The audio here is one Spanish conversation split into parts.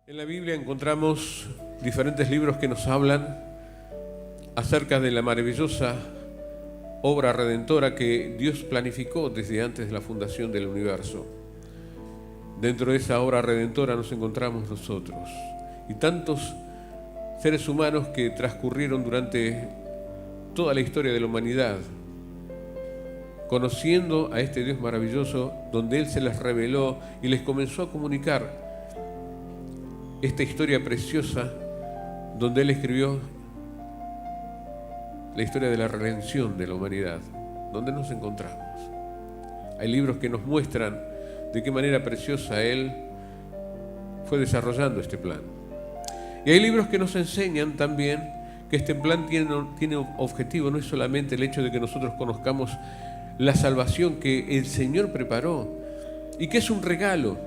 En la Biblia encontramos diferentes libros que nos hablan acerca de la maravillosa obra redentora que Dios planificó desde antes de la fundación del universo. Dentro de esa obra redentora nos encontramos nosotros y tantos seres humanos que transcurrieron durante toda la historia de la humanidad, conociendo a este Dios maravilloso, donde Él se les reveló y les comenzó a comunicar esta historia preciosa, donde Él escribió la historia de la redención de la humanidad, donde nos encontramos. Hay libros que nos muestran de qué manera preciosa Él fue desarrollando este plan. Y hay libros que nos enseñan también que este plan tiene objetivo, no es solamente el hecho de que nosotros conozcamos la salvación que el Señor preparó y que es un regalo,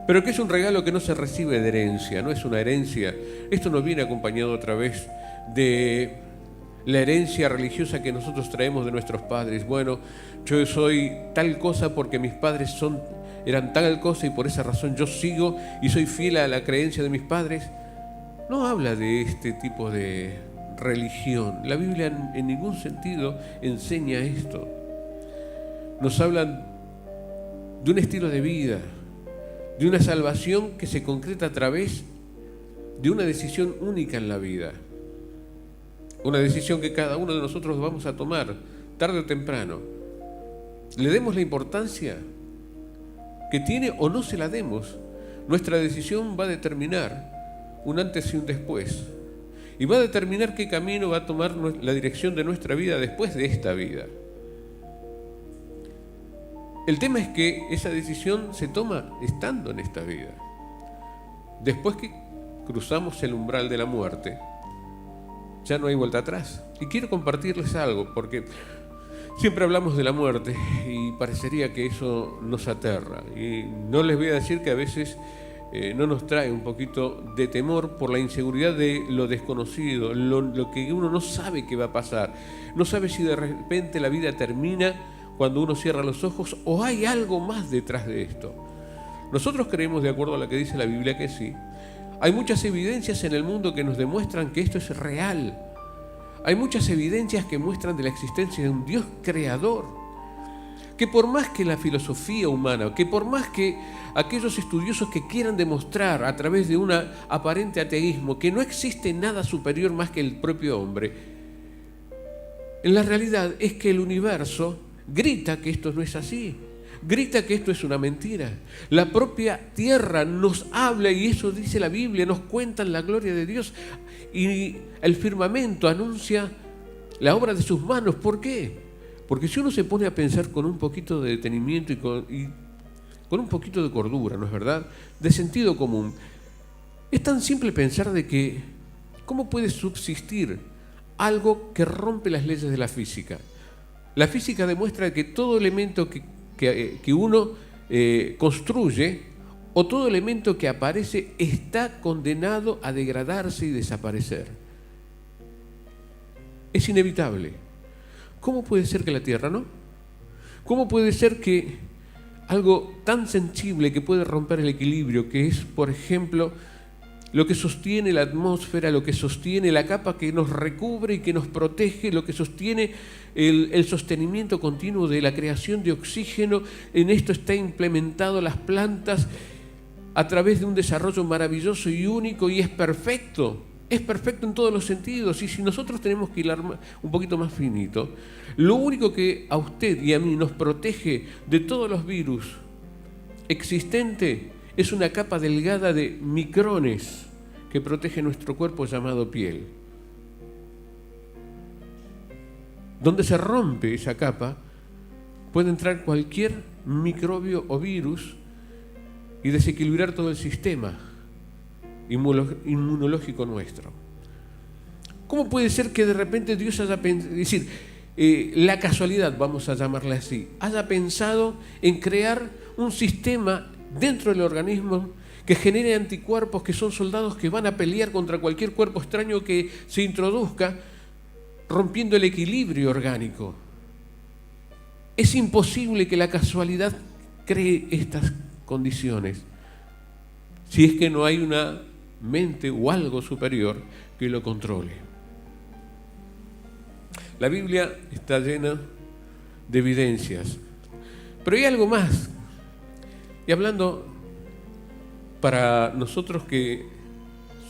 pero que es un regalo que no se recibe de herencia, no es una herencia. Esto nos viene acompañado a través de la herencia religiosa que nosotros traemos de nuestros padres. Bueno, yo soy tal cosa porque mis padres eran tal cosa y por esa razón yo sigo y soy fiel a la creencia de mis padres. No habla de este tipo de religión. La Biblia en ningún sentido enseña esto. Nos hablan de un estilo de vida, de una salvación que se concreta a través de una decisión única en la vida. Una decisión que cada uno de nosotros vamos a tomar, tarde o temprano. Le demos la importancia que tiene o no se la demos. Nuestra decisión va a determinar un antes y un después. Y va a determinar qué camino va a tomar la dirección de nuestra vida después de esta vida. El tema es que esa decisión se toma estando en esta vida. Después que cruzamos el umbral de la muerte, ya no hay vuelta atrás. Y quiero compartirles algo, porque siempre hablamos de la muerte y parecería que eso nos aterra. Y no les voy a decir que a veces no nos trae un poquito de temor por la inseguridad de lo desconocido, lo que uno no sabe que va a pasar. No sabe si de repente la vida termina cuando uno cierra los ojos o hay algo más detrás de esto. Nosotros creemos, de acuerdo a lo que dice la Biblia, que sí. Hay muchas evidencias en el mundo que nos demuestran que esto es real. Hay muchas evidencias que muestran de la existencia de un Dios creador, que por más que la filosofía humana, que por más que aquellos estudiosos que quieran demostrar a través de un aparente ateísmo que no existe nada superior más que el propio hombre, en la realidad es que el universo grita que esto no es así, grita que esto es una mentira. La propia tierra nos habla, y eso dice la Biblia, nos cuentan la gloria de Dios, y el firmamento anuncia la obra de sus manos. ¿Por qué? Porque si uno se pone a pensar con un poquito de detenimiento y con un poquito de cordura, ¿no es verdad?, de sentido común, es tan simple pensar de que ¿cómo puede subsistir algo que rompe las leyes de la física? La física demuestra que todo elemento que uno construye o todo elemento que aparece está condenado a degradarse y desaparecer. Es inevitable. ¿Cómo puede ser que la Tierra no? ¿Cómo puede ser que algo tan sensible que puede romper el equilibrio, que es, por ejemplo, lo que sostiene la atmósfera, lo que sostiene la capa que nos recubre y que nos protege, lo que sostiene el sostenimiento continuo de la creación de oxígeno, en esto está implementado las plantas a través de un desarrollo maravilloso y único, y es perfecto en todos los sentidos. Y si nosotros tenemos que hilar un poquito más finito, lo único que a usted y a mí nos protege de todos los virus existentes es una capa delgada de micrones que protege nuestro cuerpo llamado piel. Donde se rompe esa capa, puede entrar cualquier microbio o virus y desequilibrar todo el sistema inmunológico nuestro. ¿Cómo puede ser que de repente Dios haya pensado, es decir, la casualidad, vamos a llamarla así, haya pensado en crear un sistema dentro del organismo que genere anticuerpos que son soldados que van a pelear contra cualquier cuerpo extraño que se introduzca, rompiendo el equilibrio orgánico? Es imposible que la casualidad cree estas condiciones. si es que no hay una mente o algo superior que lo controle. La Biblia está llena de evidencias, pero hay algo más. Y hablando para nosotros que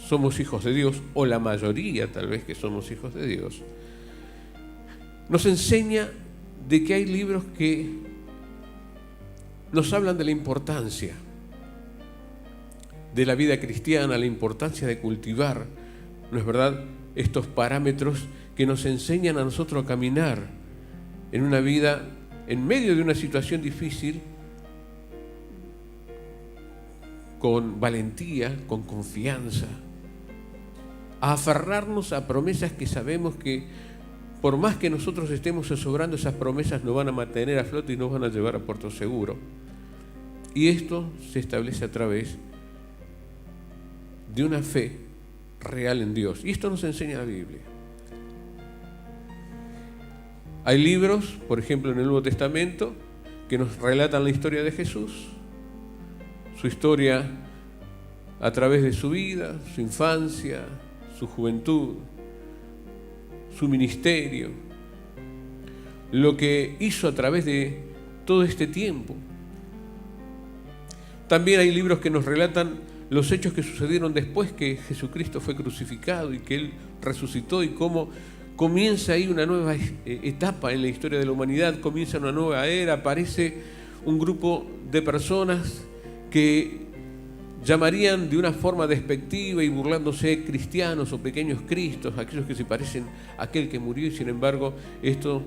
somos hijos de Dios, o la mayoría tal vez que somos hijos de Dios, nos enseña de que hay libros que nos hablan de la importancia de la vida cristiana, la importancia de cultivar, ¿no es verdad?, estos parámetros que nos enseñan a nosotros a caminar en una vida, en medio de una situación difícil, con valentía, con confianza, a aferrarnos a promesas que sabemos que por más que nosotros estemos zozobrando, esas promesas nos van a mantener a flote y nos van a llevar a puerto seguro. Y esto se establece a través de una fe real en Dios. Y esto nos enseña la Biblia. Hay libros, por ejemplo en el Nuevo Testamento, que nos relatan la historia de Jesús, su historia a través de su vida, su infancia, su juventud, su ministerio, lo que hizo a través de todo este tiempo. También hay libros que nos relatan los hechos que sucedieron después que Jesucristo fue crucificado y que Él resucitó, y cómo comienza ahí una nueva etapa en la historia de la humanidad, comienza una nueva era, aparece un grupo de personas que llamarían de una forma despectiva y burlándose cristianos o pequeños cristos, aquellos que se parecen a aquel que murió, y sin embargo esto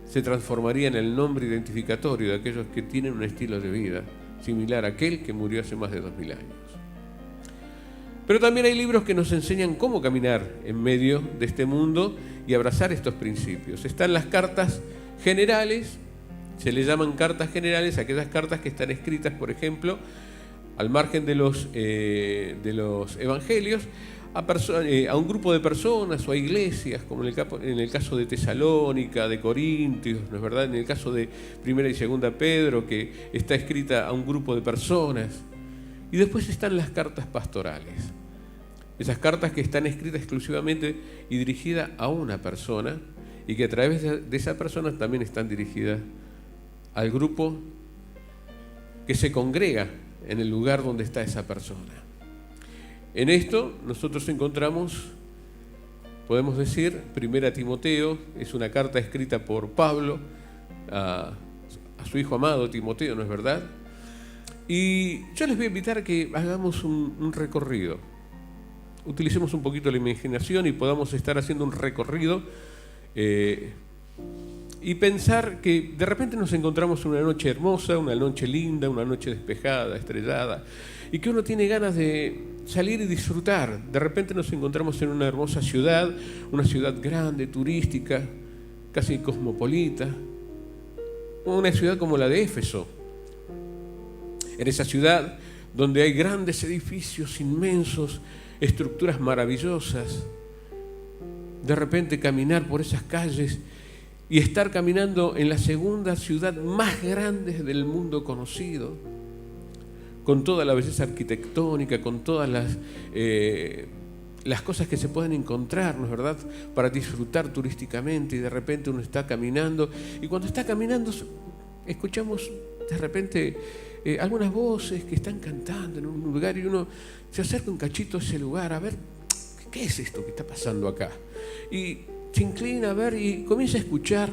se transformaría en el nombre identificatorio de aquellos que tienen un estilo de vida similar a aquel que murió hace más de 2000 años. Pero también hay libros que nos enseñan cómo caminar en medio de este mundo y abrazar estos principios. Están las cartas generales, se les llaman cartas generales a aquellas cartas que están escritas, por ejemplo, al margen de los evangelios, a un grupo de personas o a iglesias, como en el caso de Tesalónica, de Corintios, ¿no es verdad? En el caso de Primera y Segunda Pedro, que está escrita a un grupo de personas. Y después están las cartas pastorales, esas cartas que están escritas exclusivamente y dirigidas a una persona, y que a través de esa persona también están dirigidas al grupo que se congrega en el lugar donde está esa persona. En esto nosotros encontramos, podemos decir, Primera Timoteo, es una carta escrita por Pablo a su hijo amado Timoteo, ¿no es verdad? Y yo les voy a invitar a que hagamos un recorrido. Utilicemos un poquito la imaginación y podamos estar haciendo un recorrido y pensar que de repente nos encontramos una noche hermosa, una noche linda, una noche despejada, estrellada, y que uno tiene ganas de salir y disfrutar. De repente nos encontramos en una hermosa ciudad, una ciudad grande, turística, casi cosmopolita, una ciudad como la de Éfeso. En esa ciudad donde hay grandes edificios inmensos, estructuras maravillosas, de repente caminar por esas calles y estar caminando en la segunda ciudad más grande del mundo conocido, con toda la belleza arquitectónica, con todas las cosas que se pueden encontrar, ¿no es verdad?, para disfrutar turísticamente. Y de repente uno está caminando, y cuando está caminando escuchamos de repente algunas voces que están cantando en un lugar, y uno se acerca un cachito a ese lugar a ver qué es esto que está pasando acá, y se inclina a ver y comienza a escuchar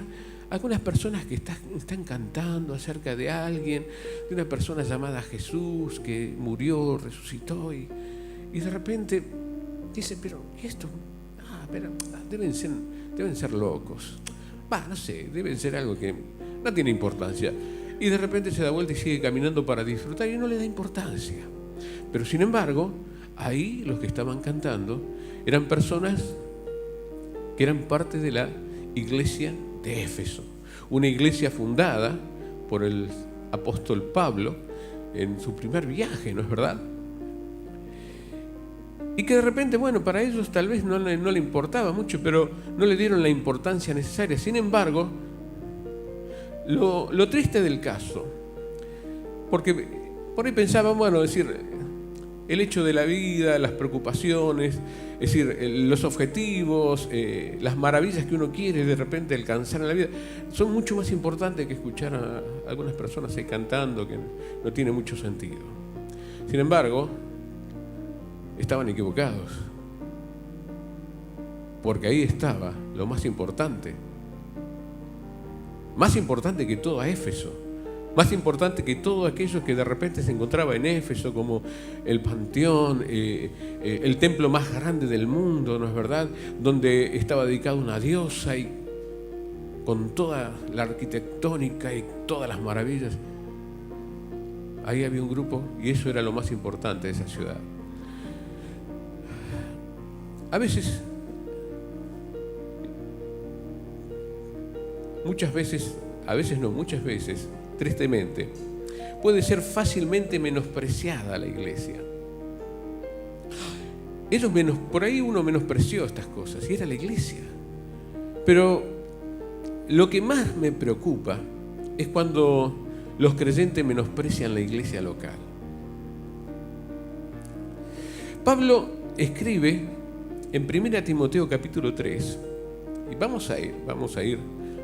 algunas personas que están cantando acerca de alguien, de una persona llamada Jesús que murió, resucitó, y de repente dice, pero esto, deben ser locos, no sé, deben ser algo que no tiene importancia. Y de repente se da vuelta y sigue caminando para disfrutar y no le da importancia. Pero sin embargo, ahí los que estaban cantando eran personas que eran parte de la iglesia de Éfeso, una iglesia fundada por el apóstol Pablo en su primer viaje, ¿no es verdad? Y que de repente, para ellos tal vez no le importaba mucho, pero no le dieron la importancia necesaria. Sin embargo, lo triste del caso, porque por ahí pensaban, decir, el hecho de la vida, las preocupaciones, es decir, los objetivos, las maravillas que uno quiere de repente alcanzar en la vida, son mucho más importantes que escuchar a algunas personas ahí cantando que no tiene mucho sentido. Sin embargo, estaban equivocados, porque ahí estaba lo más importante que todo Éfeso, más importante que todo aquello que de repente se encontraba en Éfeso, como el panteón, el templo más grande del mundo, ¿no es verdad?, donde estaba dedicado a una diosa y con toda la arquitectónica y todas las maravillas. Ahí había un grupo y eso era lo más importante de esa ciudad. Muchas veces, tristemente, puede ser fácilmente menospreciada la iglesia. Por ahí uno menospreció estas cosas y era la iglesia. Pero lo que más me preocupa es cuando los creyentes menosprecian la iglesia local. Pablo escribe en 1 Timoteo capítulo 3, y vamos a ir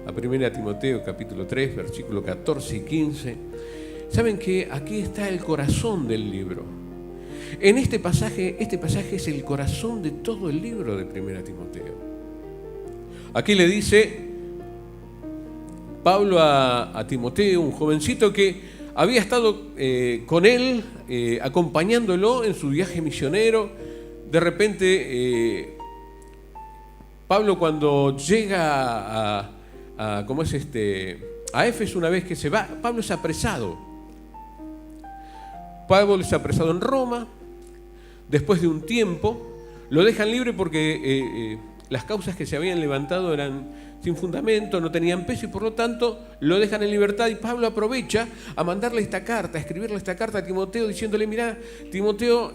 a 1 Timoteo capítulo 3, versículos 14 y 15. Saben que aquí está el corazón del libro. En este pasaje es el corazón de todo el libro de 1 Timoteo. Aquí le dice Pablo a Timoteo, un jovencito que había estado con él, acompañándolo en su viaje misionero. De repente, Pablo, cuando llega a Éfeso, una vez que se va, Pablo es apresado. Pablo es apresado en Roma. Después de un tiempo, lo dejan libre porque las causas que se habían levantado eran sin fundamento, no tenían peso y por lo tanto lo dejan en libertad. Y Pablo aprovecha a mandarle esta carta, a escribirle esta carta a Timoteo diciéndole: mira, Timoteo,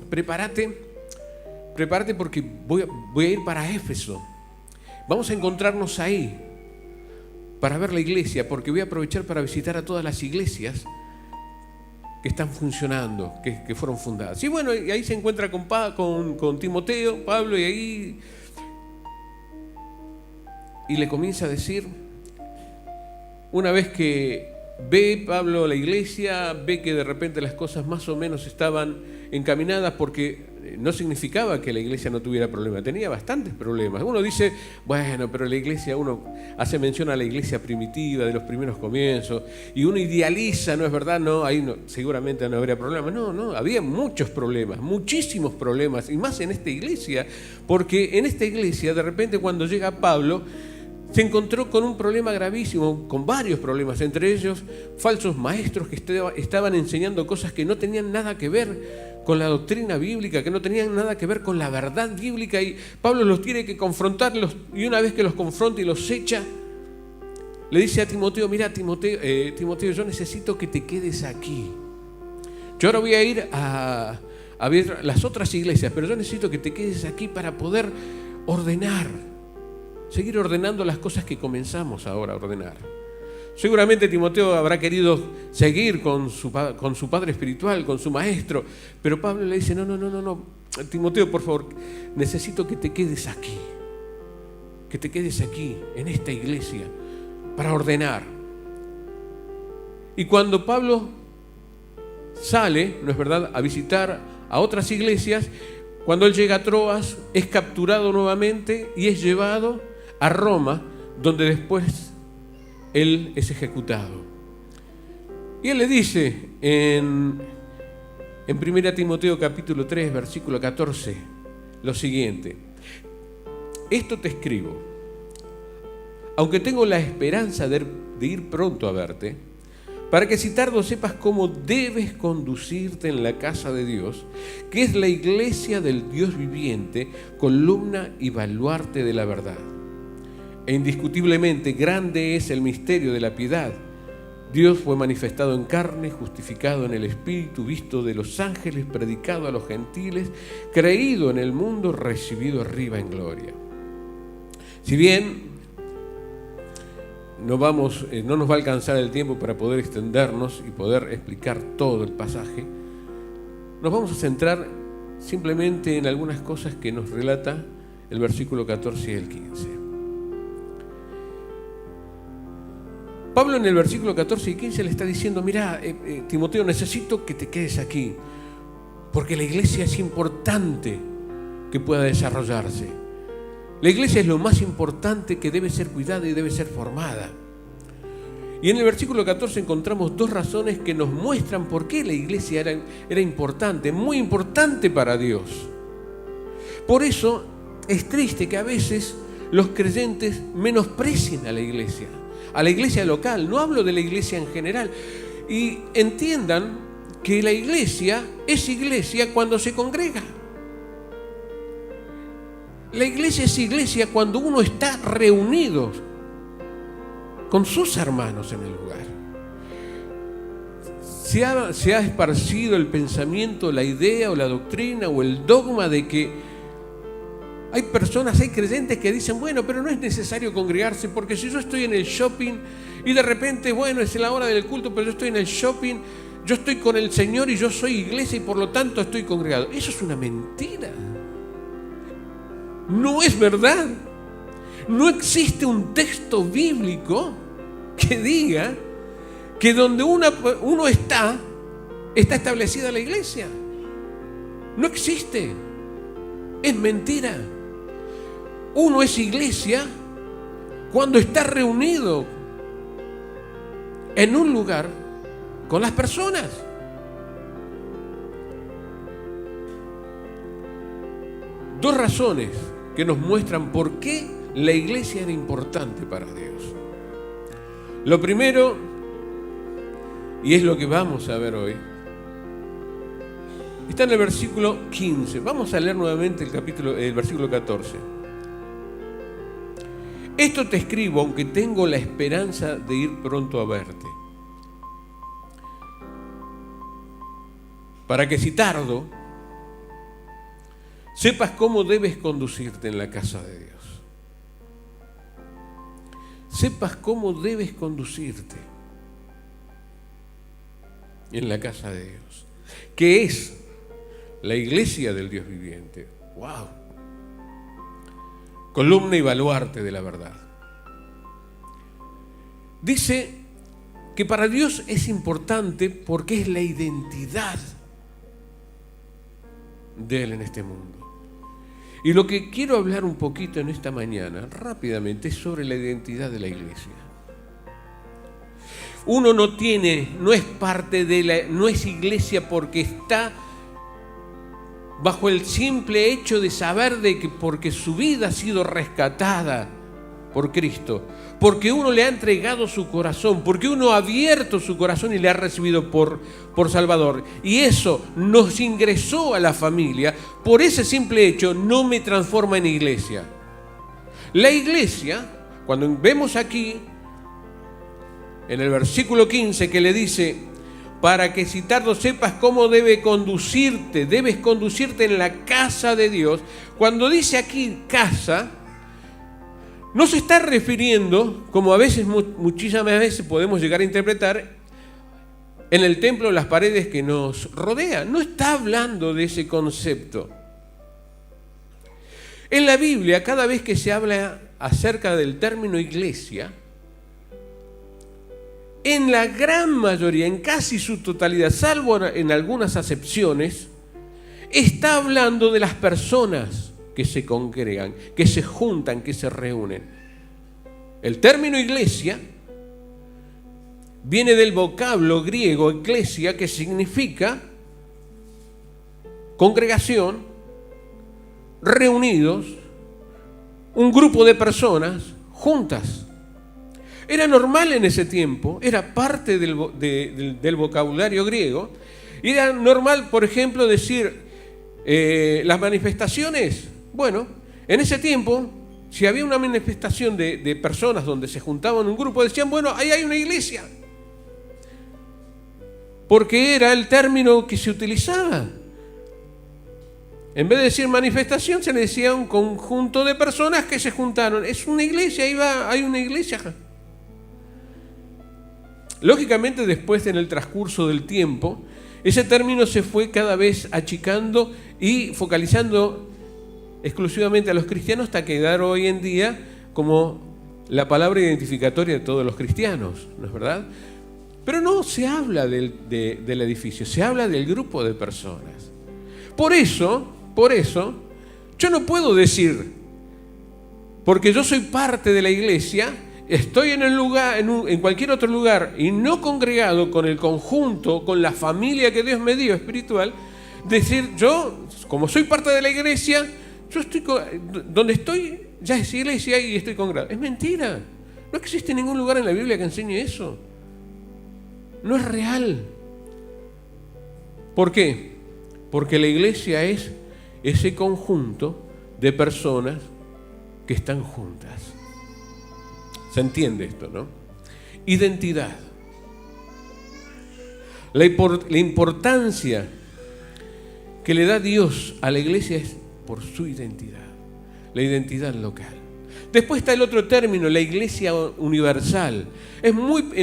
prepárate porque voy a ir para Éfeso. Vamos a encontrarnos ahí para ver la iglesia, porque voy a aprovechar para visitar a todas las iglesias que están funcionando, que fueron fundadas. Y bueno, y ahí se encuentra con Timoteo, Pablo, y le comienza a decir, una vez que ve Pablo la iglesia, ve que de repente las cosas más o menos estaban encaminadas, porque no significaba que la iglesia no tuviera problemas, tenía bastantes problemas. Uno dice, bueno, pero la iglesia, uno hace mención a la iglesia primitiva de los primeros comienzos y uno idealiza, ¿no es verdad? No, ahí seguramente no habría problemas. No, había muchos problemas, muchísimos problemas, y más en esta iglesia, porque en esta iglesia de repente cuando llega Pablo se encontró con un problema gravísimo, con varios problemas, entre ellos falsos maestros que estaban enseñando cosas que no tenían nada que ver con la doctrina bíblica, que no tenían nada que ver con la verdad bíblica, y Pablo los tiene que confrontar, y una vez que los confronta y los echa, le dice a Timoteo: mira, Timoteo, yo necesito que te quedes aquí. Yo ahora voy a ir a ver las otras iglesias, pero yo necesito que te quedes aquí para poder seguir ordenando las cosas que comenzamos ahora a ordenar. Seguramente Timoteo habrá querido seguir con su padre espiritual, con su maestro, pero Pablo le dice, no, Timoteo, por favor, necesito que te quedes aquí, en esta iglesia, para ordenar. Y cuando Pablo sale, ¿no es verdad?, a visitar a otras iglesias, cuando él llega a Troas, es capturado nuevamente y es llevado a Roma, donde después él es ejecutado. Y él le dice en 1 Timoteo capítulo 3, versículo 14, lo siguiente: esto te escribo, aunque tengo la esperanza de ir pronto a verte, para que si tardo sepas cómo debes conducirte en la casa de Dios, que es la iglesia del Dios viviente, columna y baluarte de la verdad. E indiscutiblemente grande es el misterio de la piedad. Dios fue manifestado en carne, justificado en el Espíritu, visto de los ángeles, predicado a los gentiles, creído en el mundo, recibido arriba en gloria. Si bien no nos va a alcanzar el tiempo para poder extendernos y poder explicar todo el pasaje, nos vamos a centrar simplemente en algunas cosas que nos relata el versículo 14 y el 15. Pablo en el versículo 14 y 15 le está diciendo, mira, Timoteo, necesito que te quedes aquí, porque la iglesia es importante que pueda desarrollarse. La iglesia es lo más importante que debe ser cuidada y debe ser formada. Y en el versículo 14 encontramos dos razones que nos muestran por qué la iglesia era importante, muy importante para Dios. Por eso es triste que a veces los creyentes menosprecien a la iglesia local, no hablo de la iglesia en general, y entiendan que la iglesia es iglesia cuando se congrega. La iglesia es iglesia cuando uno está reunido con sus hermanos en el lugar. Se ha esparcido el pensamiento, la idea o la doctrina o el dogma de que hay personas, hay creyentes que dicen, bueno, pero no es necesario congregarse, porque si yo estoy en el shopping y de repente, bueno, es la hora del culto, pero yo estoy en el shopping, yo estoy con el Señor y yo soy iglesia y por lo tanto estoy congregado. Eso es una mentira. No es verdad. No existe un texto bíblico que diga que donde uno está establecida la iglesia. No existe. Es mentira. Uno es iglesia cuando está reunido en un lugar con las personas. Dos razones que nos muestran por qué la iglesia era importante para Dios. Lo primero, y es lo que vamos a ver hoy, está en el versículo 15. Vamos a leer nuevamente el versículo 14. Esto te escribo, aunque tengo la esperanza de ir pronto a verte, para que si tardo, sepas cómo debes conducirte en la casa de Dios. Sepas cómo debes conducirte en la casa de Dios, que es la iglesia del Dios viviente. ¡Wow! Columna y baluarte de la verdad. Dice que para Dios es importante porque es la identidad de Él en este mundo. Y lo que quiero hablar un poquito en esta mañana, rápidamente, es sobre la identidad de la iglesia. Uno no es parte no es iglesia porque está bajo el simple hecho de saber de que porque su vida ha sido rescatada por Cristo, porque uno le ha entregado su corazón, porque uno ha abierto su corazón y le ha recibido por Salvador, y eso nos ingresó a la familia. Por ese simple hecho no me transforma en iglesia. La iglesia, cuando vemos aquí en el versículo 15 que le dice, para que si tardo sepas cómo debes conducirte en la casa de Dios. Cuando dice aquí casa, no se está refiriendo, como muchísimas veces podemos llegar a interpretar, en el templo, las paredes que nos rodean. No está hablando de ese concepto. En la Biblia, cada vez que se habla acerca del término iglesia, en la gran mayoría, en casi su totalidad, salvo en algunas acepciones, está hablando de las personas que se congregan, que se juntan, que se reúnen. El término iglesia viene del vocablo griego eclesia, que significa congregación, reunidos, un grupo de personas juntas. Era normal en ese tiempo, era parte del vocabulario griego, y era normal, por ejemplo, decir las manifestaciones. Bueno, en ese tiempo, si había una manifestación de personas donde se juntaban un grupo, decían, bueno, ahí hay una iglesia. Porque era el término que se utilizaba. En vez de decir manifestación, se le decía un conjunto de personas que se juntaron. Es una iglesia, hay una iglesia. Lógicamente, después, en el transcurso del tiempo, ese término se fue cada vez achicando y focalizando exclusivamente a los cristianos hasta quedar hoy en día como la palabra identificatoria de todos los cristianos, ¿no es verdad? Pero no se habla del edificio, se habla del grupo de personas. Por eso, yo no puedo decir, porque yo soy parte de la iglesia, estoy en el lugar, en cualquier otro lugar y no congregado con el conjunto, con la familia que Dios me dio espiritual, decir yo, como soy parte de la iglesia, yo estoy donde estoy, ya es iglesia y estoy congregado. Es mentira. No existe ningún lugar en la Biblia que enseñe eso. No es real. ¿Por qué? Porque la iglesia es ese conjunto de personas que están juntas. ¿Se entiende esto, no? Identidad. La importancia que le da Dios a la iglesia es por su identidad, la identidad local. Después está el otro término, la iglesia universal. En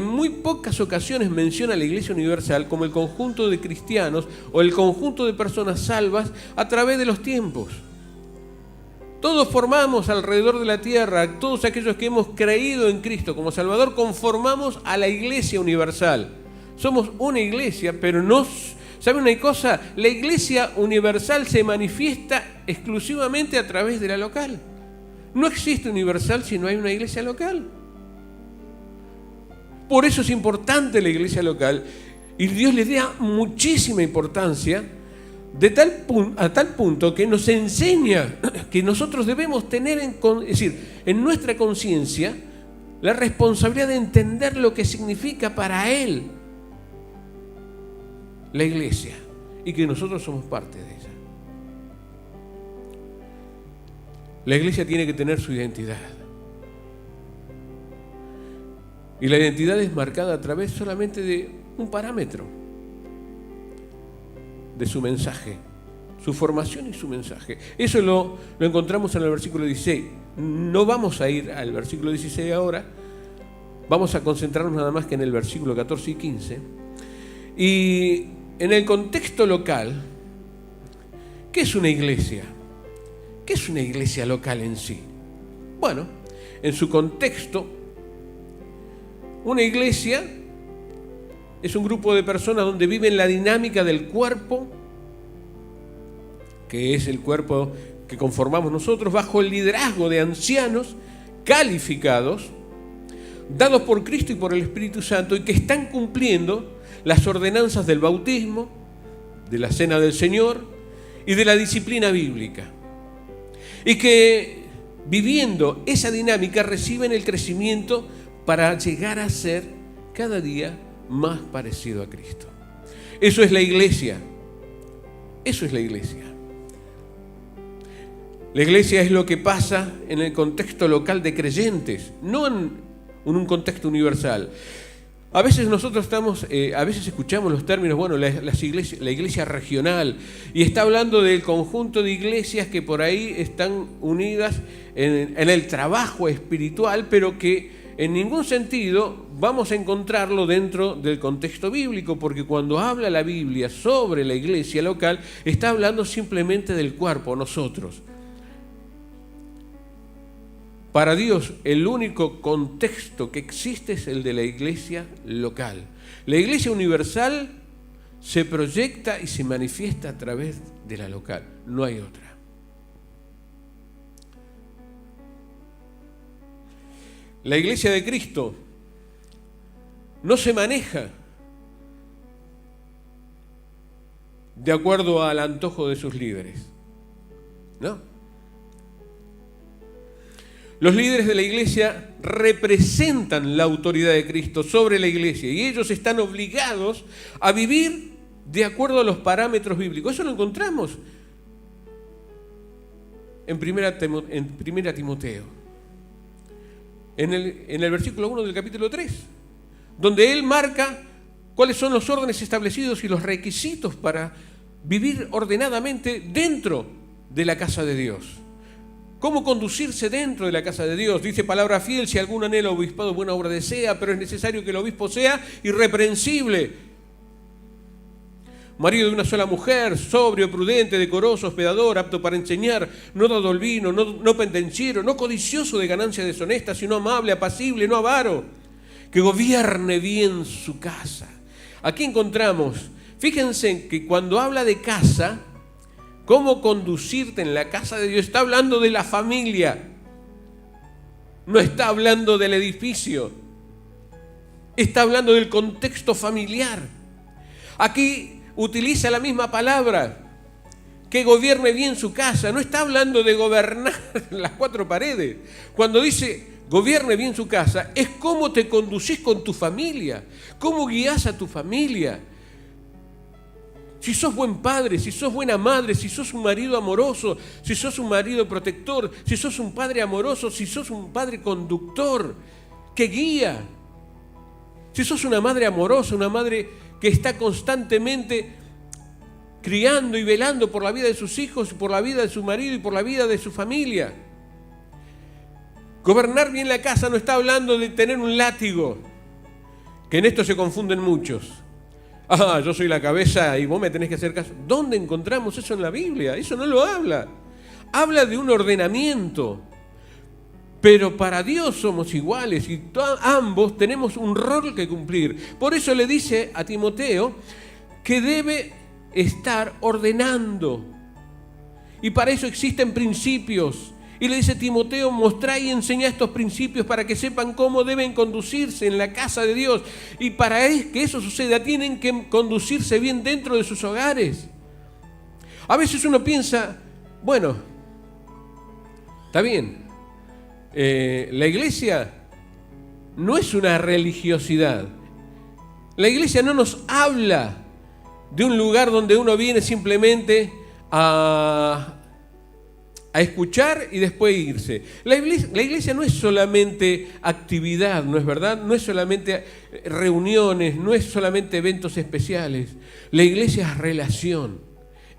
muy pocas ocasiones menciona la iglesia universal como el conjunto de cristianos o el conjunto de personas salvas a través de los tiempos. Todos formamos alrededor de la tierra, todos aquellos que hemos creído en Cristo como Salvador, conformamos a la iglesia universal. Somos una iglesia, pero no... ¿Saben una cosa? La iglesia universal se manifiesta exclusivamente a través de la local. No existe universal si no hay una iglesia local. Por eso es importante la iglesia local y Dios le da muchísima importancia a tal punto que nos enseña que nosotros debemos tener en nuestra conciencia la responsabilidad de entender lo que significa para Él la iglesia y que nosotros somos parte de ella. La iglesia tiene que tener su identidad. Y la identidad es marcada a través solamente de un parámetro, de su mensaje, su formación y su mensaje. Eso lo encontramos en el versículo 16. No vamos a ir al versículo 16 ahora, vamos a concentrarnos nada más que en el versículo 14 y 15. Y en el contexto local, ¿qué es una iglesia? ¿Qué es una iglesia local en sí? Bueno, en su contexto, una iglesia es un grupo de personas donde viven la dinámica del cuerpo, que es el cuerpo que conformamos nosotros, bajo el liderazgo de ancianos calificados, dados por Cristo y por el Espíritu Santo, y que están cumpliendo las ordenanzas del bautismo, de la cena del Señor y de la disciplina bíblica. Y que viviendo esa dinámica reciben el crecimiento para llegar a ser cada día más parecido a Cristo. Eso es la iglesia. Eso es la iglesia. La iglesia es lo que pasa en el contexto local de creyentes, no en un contexto universal. A veces nosotros a veces escuchamos los términos, bueno, la iglesia regional, y está hablando del conjunto de iglesias que por ahí están unidas en el trabajo espiritual, pero que en ningún sentido vamos a encontrarlo dentro del contexto bíblico, porque cuando habla la Biblia sobre la iglesia local, está hablando simplemente del cuerpo, nosotros. Para Dios, el único contexto que existe es el de la iglesia local. La iglesia universal se proyecta y se manifiesta a través de la local. No hay otra. La iglesia de Cristo no se maneja de acuerdo al antojo de sus líderes. ¿No? Los líderes de la iglesia representan la autoridad de Cristo sobre la iglesia y ellos están obligados a vivir de acuerdo a los parámetros bíblicos. Eso lo encontramos en Primera Timoteo, en el versículo 1 del capítulo 3, donde él marca cuáles son los órdenes establecidos y los requisitos para vivir ordenadamente dentro de la casa de Dios. ¿Cómo conducirse dentro de la casa de Dios? Dice palabra fiel, si algún anhelo obispado buena obra desea, pero es necesario que el obispo sea irreprensible. marido de una sola mujer, sobrio, prudente, decoroso, hospedador, apto para enseñar, no dado al vino, no pendenciero, no codicioso de ganancias deshonestas, sino amable, apacible, no avaro, que gobierne bien su casa. Aquí encontramos, fíjense que cuando habla de casa, cómo conducirte en la casa de Dios, está hablando de la familia, no está hablando del edificio, está hablando del contexto familiar. Aquí utiliza la misma palabra, que gobierne bien su casa. No está hablando de gobernar las cuatro paredes. Cuando dice gobierne bien su casa, es cómo te conducís con tu familia, cómo guías a tu familia. Si sos buen padre, si sos buena madre, si sos un marido amoroso, si sos un marido protector, si sos un padre amoroso, si sos un padre conductor que guía. Si sos una madre amorosa, una madre que está constantemente criando y velando por la vida de sus hijos, por la vida de su marido y por la vida de su familia. Gobernar bien la casa no está hablando de tener un látigo, que en esto se confunden muchos. Yo soy la cabeza y vos me tenés que hacer caso. ¿Dónde encontramos eso en la Biblia? Eso no lo habla. Habla de un ordenamiento. Pero para Dios somos iguales y ambos tenemos un rol que cumplir. Por eso le dice a Timoteo que debe estar ordenando. Y para eso existen principios. Y le dice: Timoteo, mostrá y enseñá estos principios para que sepan cómo deben conducirse en la casa de Dios. Y para que eso suceda, tienen que conducirse bien dentro de sus hogares. A veces uno piensa, bueno, está bien, la iglesia no es una religiosidad. La iglesia no nos habla de un lugar donde uno viene simplemente a escuchar y después irse. La iglesia no es solamente actividad, ¿no es verdad? No es solamente reuniones, no es solamente eventos especiales. La iglesia es relación.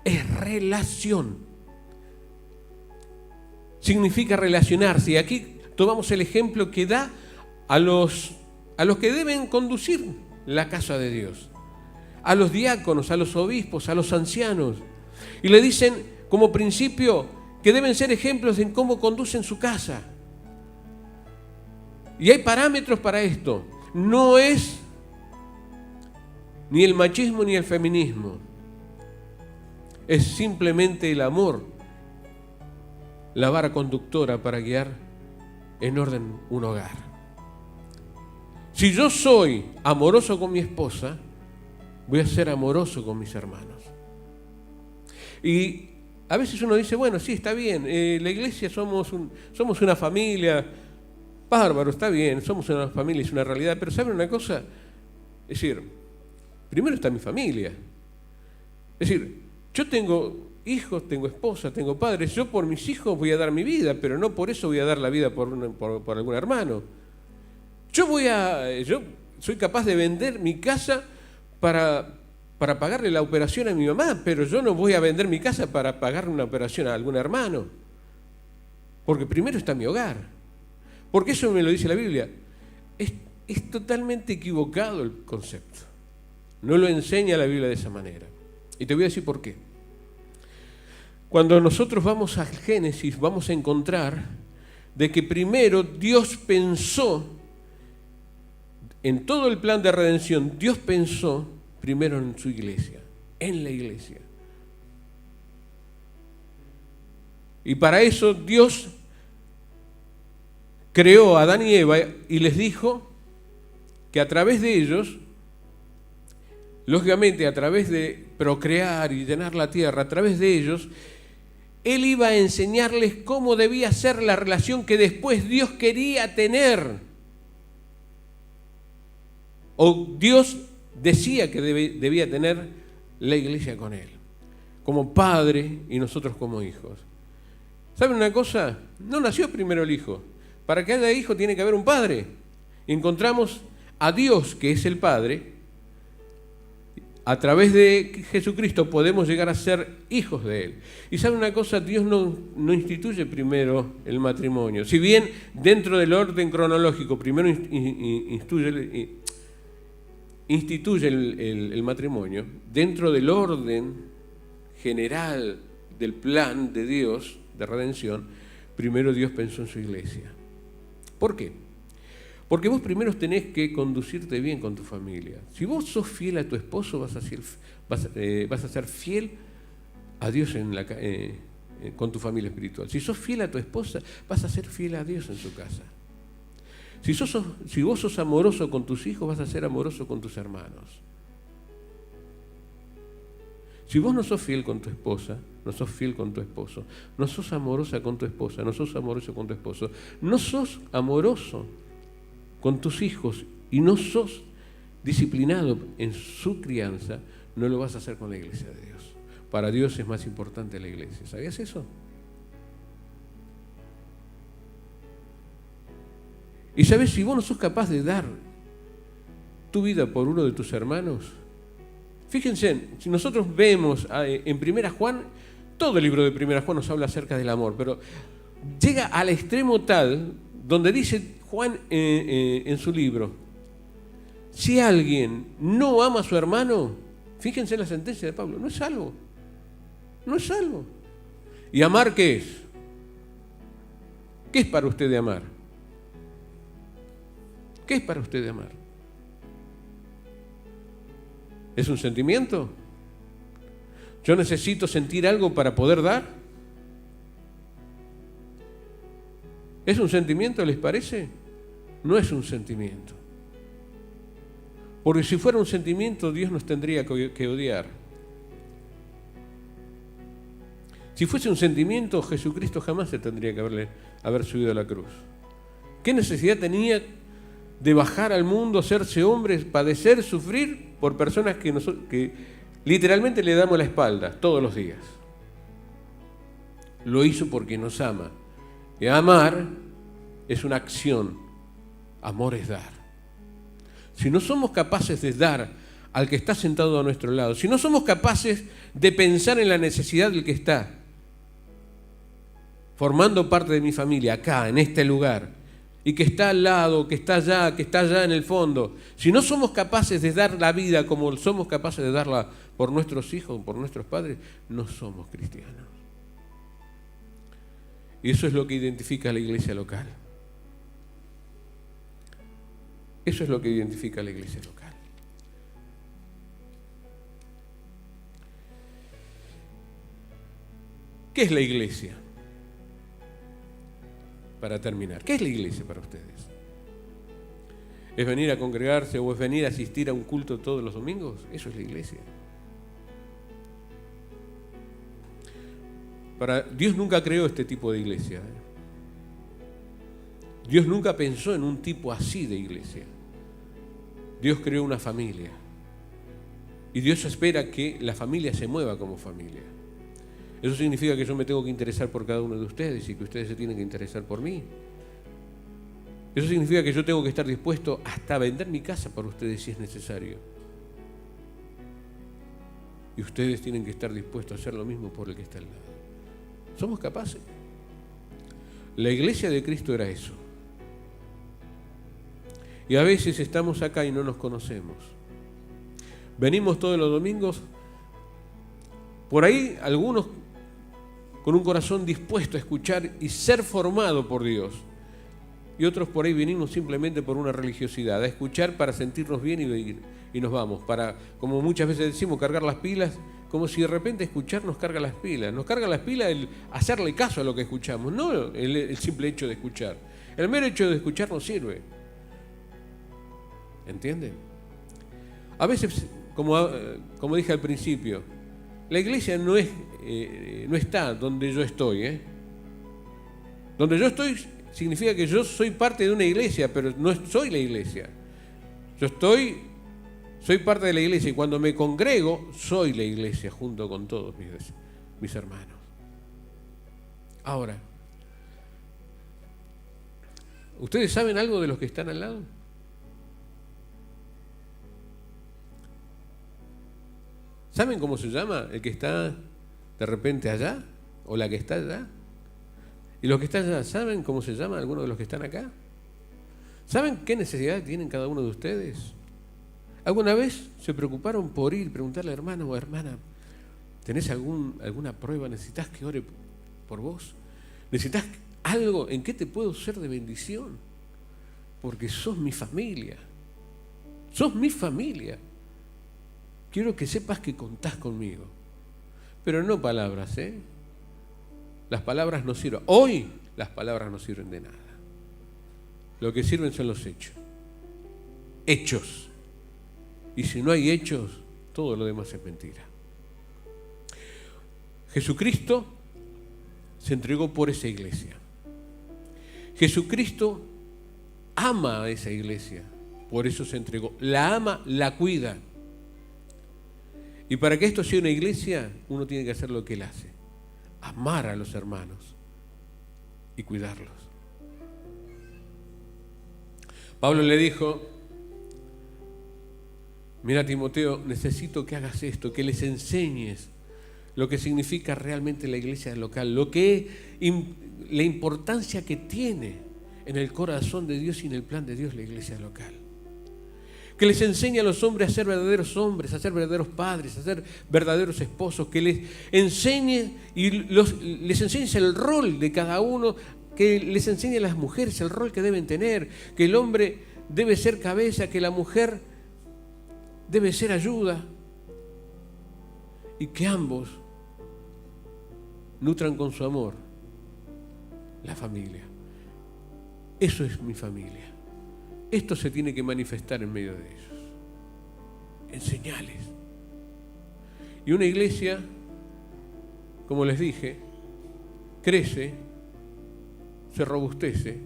Es relación. Significa relacionarse. Y aquí tomamos el ejemplo que da a los que deben conducir la casa de Dios. A los diáconos, a los obispos, a los ancianos. Y le dicen como principio que deben ser ejemplos en cómo conducen su casa. Y hay parámetros para esto. No es ni el machismo ni el feminismo. Es simplemente el amor, la vara conductora para guiar en orden un hogar. Si yo soy amoroso con mi esposa, voy a ser amoroso con mis hermanos. Y a veces uno dice, bueno, sí, está bien, la iglesia somos una familia, bárbaro, está bien, somos una familia, es una realidad, pero ¿saben una cosa? Es decir, primero está mi familia. Es decir, yo tengo hijos, tengo esposa, tengo padres, yo por mis hijos voy a dar mi vida, pero no por eso voy a dar la vida por algún hermano. Yo soy capaz de vender mi casa para pagarle la operación a mi mamá, pero yo no voy a vender mi casa para pagarle una operación a algún hermano. Porque primero está mi hogar. Porque eso me lo dice la Biblia. Es totalmente equivocado el concepto. No lo enseña la Biblia de esa manera. Y te voy a decir por qué. Cuando nosotros vamos al Génesis, vamos a encontrar de que primero Dios pensó, en todo el plan de redención, Dios pensó primero en su iglesia, en la iglesia. Y para eso Dios creó a Adán y Eva y les dijo que a través de ellos, lógicamente a través de procrear y llenar la tierra, a través de ellos, Él iba a enseñarles cómo debía ser la relación que después Dios quería tener. O Dios decía que debía tener la iglesia con Él, como padre y nosotros como hijos. ¿Saben una cosa? No nació primero el hijo. Para que haya hijo tiene que haber un padre. Y encontramos a Dios, que es el Padre. A través de Jesucristo podemos llegar a ser hijos de Él. Y ¿saben una cosa? Dios no instituye primero el matrimonio. Si instituye el matrimonio dentro del orden general del plan de Dios de redención. Primero Dios pensó en su iglesia. ¿Por qué? Porque vos primero tenés que conducirte bien con tu familia. Si vos sos fiel a tu esposo, vas a ser fiel a Dios con tu familia espiritual. Si sos fiel a tu esposa, vas a ser fiel a Dios en su casa. Si vos sos amoroso con tus hijos, vas a ser amoroso con tus hermanos. Si vos no sos fiel con tu esposa, no sos fiel con tu esposo, no sos amorosa con tu esposa, no sos amoroso con tu esposo, no sos amoroso con tus hijos y no sos disciplinado en su crianza, no lo vas a hacer con la iglesia de Dios. Para Dios es más importante la iglesia. ¿Sabías eso? Y sabes, si vos no sos capaz de dar tu vida por uno de tus hermanos, fíjense, si nosotros vemos en Primera Juan, todo el libro de Primera Juan nos habla acerca del amor, pero llega al extremo tal donde dice Juan en su libro, si alguien no ama a su hermano, fíjense en la sentencia de Pablo, no es salvo. No es salvo. ¿Y amar qué es? ¿Qué es para usted de amar? ¿Qué es para usted de amar? ¿Es un sentimiento? ¿Yo necesito sentir algo para poder dar? ¿Es un sentimiento, les parece? No es un sentimiento. Porque si fuera un sentimiento, Dios nos tendría que odiar. Si fuese un sentimiento, Jesucristo jamás se tendría que haber subido a la cruz. ¿Qué necesidad tenía de bajar al mundo, hacerse hombre, padecer, sufrir por personas que literalmente le damos la espalda todos los días? Lo hizo porque nos ama. Y amar es una acción. Amor es dar. Si no somos capaces de dar al que está sentado a nuestro lado, si no somos capaces de pensar en la necesidad del que está formando parte de mi familia, acá, en este lugar, y que está al lado, que está allá en el fondo, si no somos capaces de dar la vida como somos capaces de darla por nuestros hijos, por nuestros padres, no somos cristianos. Y eso es lo que identifica a la iglesia local. Eso es lo que identifica a la iglesia local. ¿Qué es la iglesia? Para terminar, ¿qué es la iglesia para ustedes? ¿Es venir a congregarse o es venir a asistir a un culto todos los domingos? Eso es la iglesia. Dios nunca creó este tipo de iglesia. Dios nunca pensó en un tipo así de iglesia. Dios creó una familia. Y Dios espera que la familia se mueva como familia. Eso significa que yo me tengo que interesar por cada uno de ustedes y que ustedes se tienen que interesar por mí. Eso significa que yo tengo que estar dispuesto hasta a vender mi casa para ustedes si es necesario. Y ustedes tienen que estar dispuestos a hacer lo mismo por el que está al lado. ¿Somos capaces? La iglesia de Cristo era eso. Y a veces estamos acá y no nos conocemos. Venimos todos los domingos, por ahí algunos con un corazón dispuesto a escuchar y ser formado por Dios. Y otros por ahí venimos simplemente por una religiosidad, a escuchar para sentirnos bien y nos vamos. Para, como muchas veces decimos, cargar las pilas, como si de repente escuchar nos carga las pilas. Nos carga las pilas el hacerle caso a lo que escuchamos, no el simple hecho de escuchar. El mero hecho de escuchar no sirve. ¿Entienden? A veces, como dije al principio, la iglesia no está donde yo estoy. Donde yo estoy significa que yo soy parte de una iglesia, pero no soy la iglesia. Soy parte de la iglesia y cuando me congrego, soy la iglesia junto con todos mis hermanos. Ahora, ¿ustedes saben algo de los que están al lado? ¿Saben cómo se llama el que está de repente allá? ¿O la que está allá? ¿Y los que están allá, saben cómo se llama algunos de los que están acá? ¿Saben qué necesidad tienen cada uno de ustedes? ¿Alguna vez se preocuparon por ir, preguntarle a hermano o hermana, ¿tenés alguna prueba? ¿Necesitas que ore por vos? ¿Necesitas algo? ¿En qué te puedo ser de bendición? Porque sos mi familia. Sos mi familia. Quiero que sepas que contás conmigo. Pero no palabras, ¿eh? Las palabras no sirven. Hoy las palabras no sirven de nada. Lo que sirven son los hechos. Hechos. Y si no hay hechos, todo lo demás es mentira. Jesucristo se entregó por esa iglesia. Jesucristo ama a esa iglesia, por eso se entregó. La ama, la cuida. Y para que esto sea una iglesia, uno tiene que hacer lo que Él hace. Amar a los hermanos y cuidarlos. Pablo le dijo, mira Timoteo, necesito que hagas esto, que les enseñes lo que significa realmente la iglesia local, la importancia que tiene en el corazón de Dios y en el plan de Dios la iglesia local. Que les enseñe a los hombres a ser verdaderos hombres, a ser verdaderos padres, a ser verdaderos esposos, que les enseñe les enseñes el rol de cada uno, que les enseñe a las mujeres el rol que deben tener, que el hombre debe ser cabeza, que la mujer debe ser ayuda, y que ambos nutran con su amor la familia. Eso es mi familia. Esto se tiene que manifestar en medio de ellos, en señales. Y una iglesia, como les dije, crece, se robustece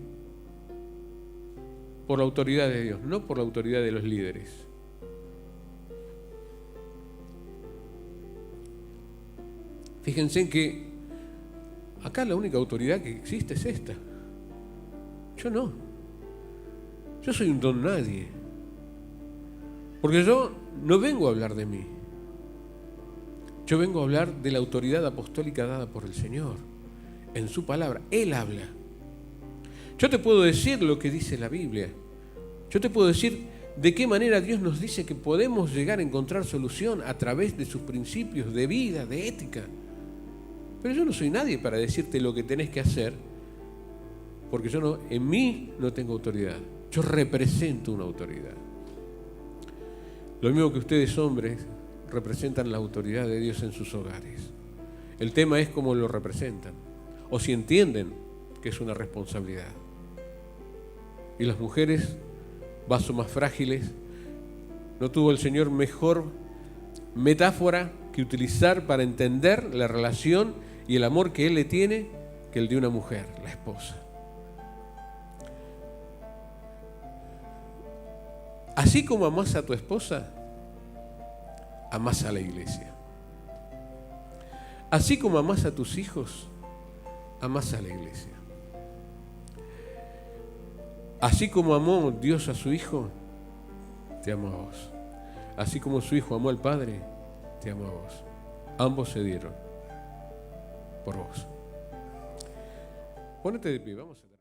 por la autoridad de Dios, no por la autoridad de los líderes. Fíjense en que acá la única autoridad que existe es esta. Yo no. Yo soy un don nadie. Porque yo no vengo a hablar de mí. Yo vengo a hablar de la autoridad apostólica dada por el Señor. En su palabra. Él habla. Yo te puedo decir lo que dice la Biblia. Yo te puedo decir de qué manera Dios nos dice que podemos llegar a encontrar solución a través de sus principios de vida, de ética. Pero yo no soy nadie para decirte lo que tenés que hacer, porque en mí no tengo autoridad. Yo represento una autoridad. Lo mismo que ustedes, hombres, representan la autoridad de Dios en sus hogares. El tema es cómo lo representan, o si entienden que es una responsabilidad. Y las mujeres, vasos más frágiles, no tuvo el Señor mejor metáfora que utilizar para entender la relación y el amor que Él le tiene que el de una mujer, la esposa. Así como amás a tu esposa, amás a la iglesia. Así como amás a tus hijos, amás a la iglesia. Así como amó Dios a su Hijo, te amo a vos. Así como su Hijo amó al Padre, te amo a vos. Ambos se dieron por vos. Pónete de pie, vamos a